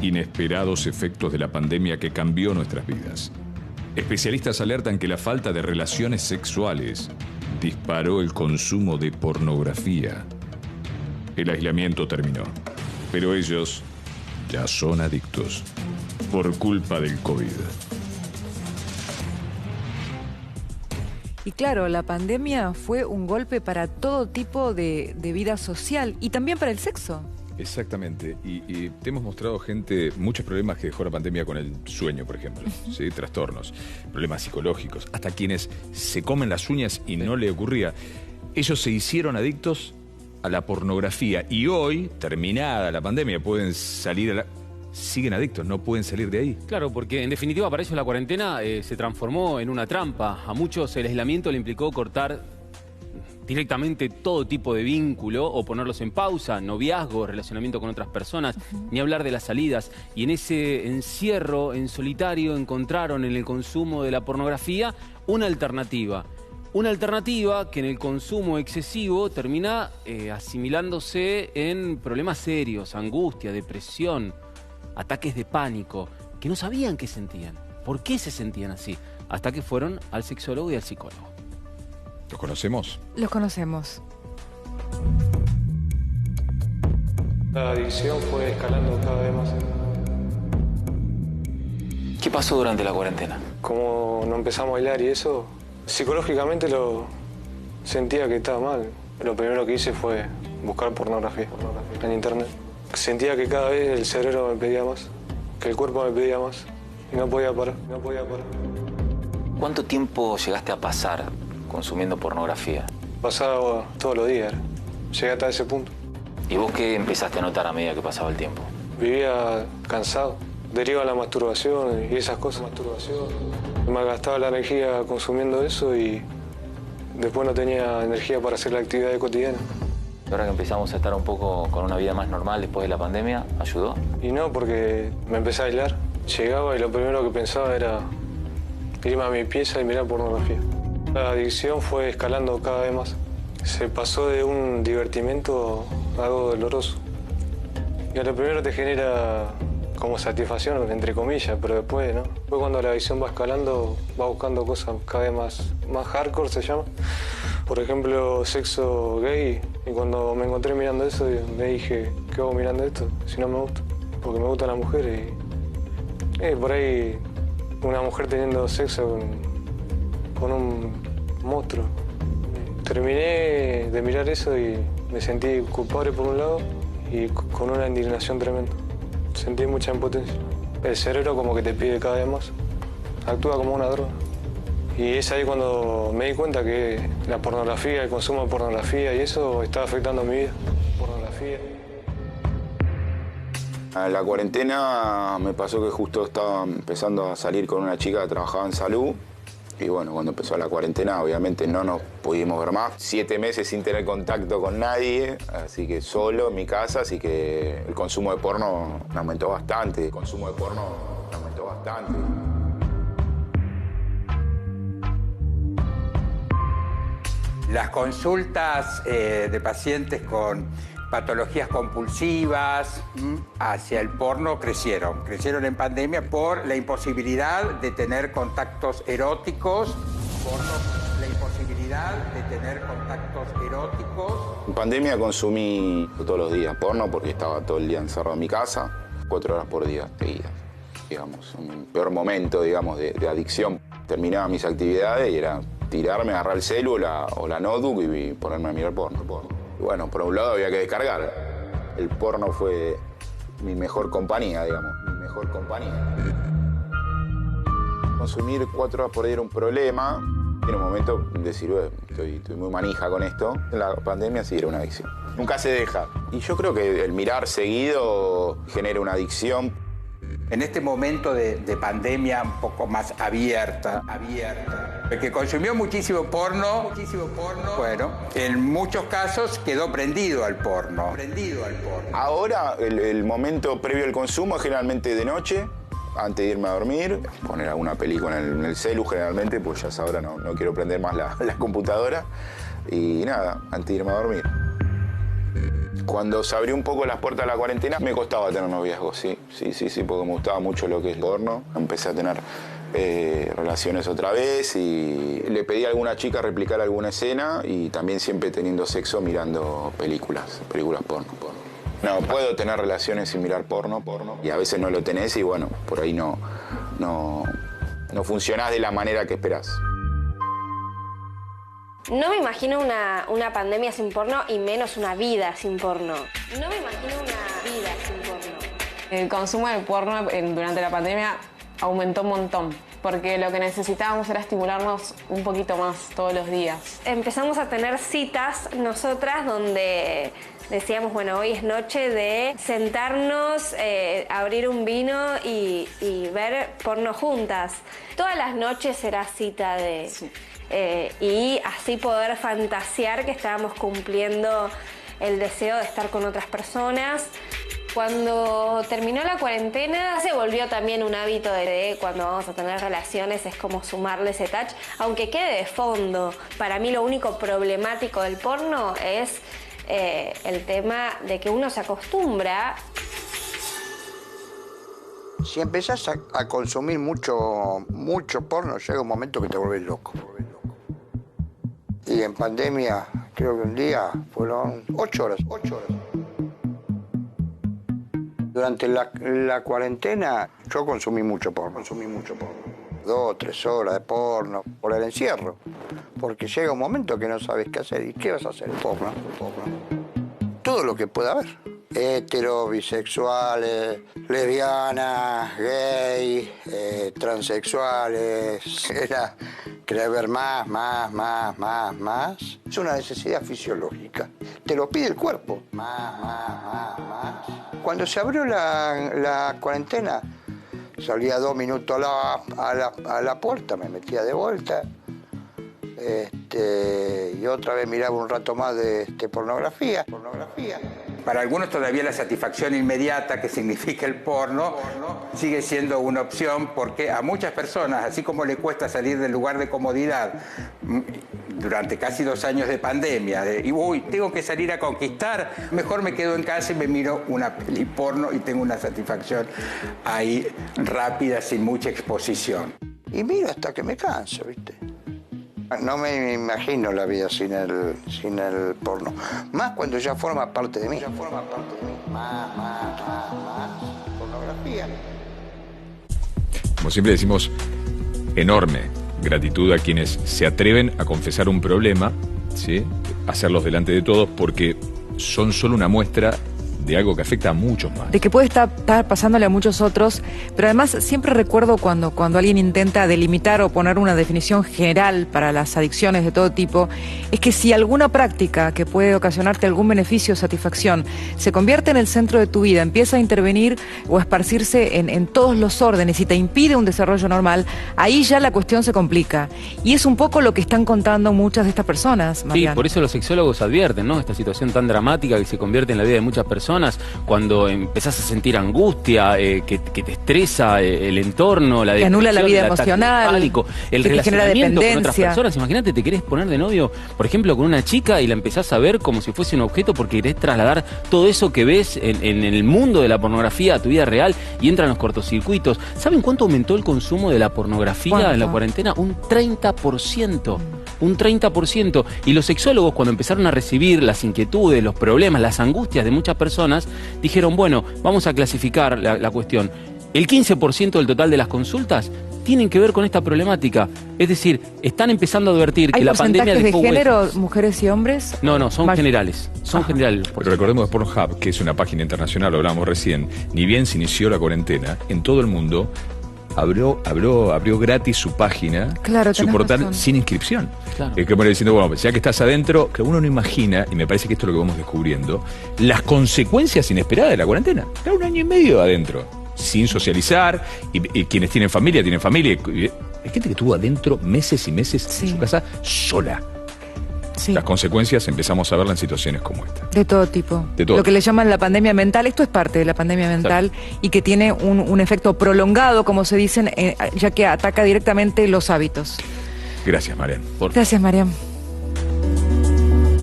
inesperados efectos de la pandemia que cambió nuestras vidas. Especialistas alertan que la falta de relaciones sexuales disparó el consumo de pornografía. El aislamiento terminó, pero ellos ya son adictos por culpa del COVID. Y claro, la pandemia fue un golpe para todo tipo de vida social y también para el sexo. Exactamente, y te hemos mostrado muchos problemas que dejó la pandemia con el sueño, por ejemplo, ¿sí? Trastornos, problemas psicológicos, hasta quienes se comen las uñas y no le ocurría. Ellos se hicieron adictos a la pornografía y hoy, terminada la pandemia, pueden salir siguen adictos, no pueden salir de ahí. Claro, porque en definitiva para ellos la cuarentena se transformó en una trampa. A muchos el aislamiento le implicó cortar directamente todo tipo de vínculo o ponerlos en pausa, noviazgo, relacionamiento con otras personas, ni hablar de las salidas. Y en ese encierro, en solitario, encontraron en el consumo de la pornografía una alternativa. Una alternativa que en el consumo excesivo termina asimilándose en problemas serios, angustia, depresión, ataques de pánico, que no sabían qué sentían, por qué se sentían así, hasta que fueron al sexólogo y al psicólogo. ¿Los conocemos? Los conocemos. La adicción fue escalando cada vez más. ¿Qué pasó durante la cuarentena? Como no empezamos a bailar y eso, psicológicamente lo sentía que estaba mal. Lo primero que hice fue buscar pornografía en internet. Sentía que cada vez el cerebro me pedía más, que el cuerpo me pedía más y no podía parar. ¿Cuánto tiempo llegaste a pasar consumiendo pornografía? Pasaba todos los días, llegué hasta ese punto. ¿Y vos qué empezaste a notar a medida que pasaba el tiempo? Vivía cansado, deriva a la masturbación y esas cosas. Me gastaba la energía consumiendo eso y después no tenía energía para hacer la actividad cotidiana. Ahora que empezamos a estar un poco con una vida más normal después de la pandemia, ¿ayudó? Y no, porque me empecé a aislar. Llegaba y lo primero que pensaba era irme a mi pieza y mirar pornografía. La adicción fue escalando cada vez más. Se pasó de un divertimento a algo doloroso. Y a lo primero te genera como satisfacción, entre comillas, pero después, ¿no? Después cuando la adicción va escalando, va buscando cosas cada vez más hardcore, se llama. Por ejemplo, sexo gay. Y cuando me encontré mirando eso, me dije, ¿qué hago mirando esto? Si no me gusta. Porque me gustan las mujeres. Y por ahí, una mujer teniendo sexo con un monstruo. Terminé de mirar eso y me sentí culpable por un lado y con una indignación tremenda. Sentí mucha impotencia. El cerebro como que te pide cada vez más. Actúa como una droga. Y es ahí cuando me di cuenta que la pornografía, el consumo de pornografía y eso estaba afectando mi vida. Pornografía. En la cuarentena me pasó que justo estaba empezando a salir con una chica que trabajaba en salud. Y bueno, cuando empezó la cuarentena, obviamente no nos pudimos ver más. 7 meses sin tener contacto con nadie, así que solo en mi casa, así que el consumo de porno aumentó bastante. Las consultas de pacientes con patologías compulsivas hacia el porno crecieron en pandemia por la imposibilidad de tener contactos eróticos. En pandemia consumí todos los días porno porque estaba todo el día encerrado en mi casa, 4 horas por día seguidas. Digamos, un peor momento, digamos, de adicción. Terminaba mis actividades y era tirarme, agarrar el celu o la notebook y ponerme a mirar porno. Y bueno, por un lado había que descargar. El porno fue mi mejor compañía, digamos, Consumir 4 horas por día era un problema. En un momento decir, estoy muy manija con esto. En la pandemia sí era una adicción. Nunca se deja. Y yo creo que el mirar seguido genera una adicción. En este momento de pandemia un poco más abierta. El que consumió muchísimo porno, bueno, en muchos casos quedó prendido al porno. Ahora, el momento previo al consumo es generalmente de noche, antes de irme a dormir, poner alguna película en el celu generalmente, pues ya a esa hora no quiero prender más la computadora. Y nada, antes de irme a dormir. Cuando se abrió un poco las puertas de la cuarentena, me costaba tener noviazgos, sí, porque me gustaba mucho lo que es porno. Empecé a tener relaciones otra vez y le pedí a alguna chica replicar alguna escena y también siempre teniendo sexo mirando películas porno. No, puedo tener relaciones sin mirar porno, y a veces no lo tenés y bueno, por ahí no funcionás de la manera que esperás. No me imagino una pandemia sin porno y menos una vida sin porno. No me imagino una vida sin porno. El consumo de porno durante la pandemia aumentó un montón, porque lo que necesitábamos era estimularnos un poquito más todos los días. Empezamos a tener citas nosotras donde decíamos, bueno, hoy es noche de sentarnos, abrir un vino y ver porno juntas. Todas las noches era cita de... Sí. Y así poder fantasear que estábamos cumpliendo el deseo de estar con otras personas. Cuando terminó la cuarentena se volvió también un hábito de cuando vamos a tener relaciones es como sumarle ese touch, aunque quede de fondo. Para mí lo único problemático del porno es el tema de que uno se acostumbra. Si empezás a consumir mucho porno, llega un momento que te volvés loco. Y en pandemia, creo que un día fueron 8 horas. Durante la cuarentena, yo consumí mucho porno. 2 o 3 horas de porno por el encierro. Porque llega un momento que no sabes qué hacer. ¿Y qué vas a hacer? Porno. Todo lo que pueda haber. Hetero, bisexuales, lesbianas, gay, transexuales. Querer ver más. Es una necesidad fisiológica. Te lo pide el cuerpo. Más. Cuando se abrió la cuarentena, salía 2 minutos a la puerta, me metía de vuelta. Y otra vez miraba un rato más de pornografía. Para algunos todavía la satisfacción inmediata que significa el porno sigue siendo una opción porque a muchas personas, así como le cuesta salir del lugar de comodidad durante casi 2 años de pandemia, tengo que salir a conquistar, mejor me quedo en casa y me miro una peli porno y tengo una satisfacción ahí rápida, sin mucha exposición. Y miro hasta que me canso, ¿viste? No me imagino la vida sin el porno. Más cuando ya forma parte de mí. Más. Pornografía. Como siempre decimos, enorme gratitud a quienes se atreven a confesar un problema, ¿sí? Hacerlos delante de todos, porque son solo una muestra de algo que afecta a muchos más. De que puede estar pasándole a muchos otros, pero además siempre recuerdo cuando alguien intenta delimitar o poner una definición general para las adicciones de todo tipo, es que si alguna práctica que puede ocasionarte algún beneficio o satisfacción se convierte en el centro de tu vida, empieza a intervenir o a esparcirse en todos los órdenes y te impide un desarrollo normal, ahí ya la cuestión se complica. Y es un poco lo que están contando muchas de estas personas, Mariano. Sí, por eso los sexólogos advierten, ¿no? Esta situación tan dramática que se convierte en la vida de muchas personas, cuando empezás a sentir angustia, que te estresa el entorno, la depresión, anula la vida emocional, pánico, el relacionamiento con otras personas. Imagínate, te querés poner de novio, por ejemplo, con una chica y la empezás a ver como si fuese un objeto porque querés trasladar todo eso que ves en el mundo de la pornografía a tu vida real y entran los cortocircuitos. ¿Saben cuánto aumentó el consumo de la pornografía en la cuarentena? Un 30%. Un 30%. Y los sexólogos, cuando empezaron a recibir las inquietudes, los problemas, las angustias de muchas personas, dijeron, bueno, vamos a clasificar la cuestión. El 15% del total de las consultas tienen que ver con esta problemática. Es decir, están empezando a advertir que la pandemia dejó ¿Hay porcentajes de género, huellas. Mujeres y hombres? No, son generales. Son generales. Pero recordemos que Pornhub, que es una página internacional, lo hablábamos recién, ni bien se inició la cuarentena, en todo el mundo abrió gratis su página, claro, su portal razón. sin inscripción. Claro. Que pone diciendo, bueno, ya que estás adentro, que uno no imagina, y me parece que esto es lo que vamos descubriendo, las consecuencias inesperadas de la cuarentena. Está 1 año y medio adentro, sin socializar, y quienes tienen familia. Hay gente que estuvo adentro meses y meses en su casa sola. Sí. Las consecuencias empezamos a verlas en situaciones como esta. De todo tipo. De todo. Lo que le llaman la pandemia mental, esto es parte de la pandemia mental y que tiene un efecto prolongado, como se dicen, ya que ataca directamente los hábitos. Gracias, Marian. Gracias, Marian.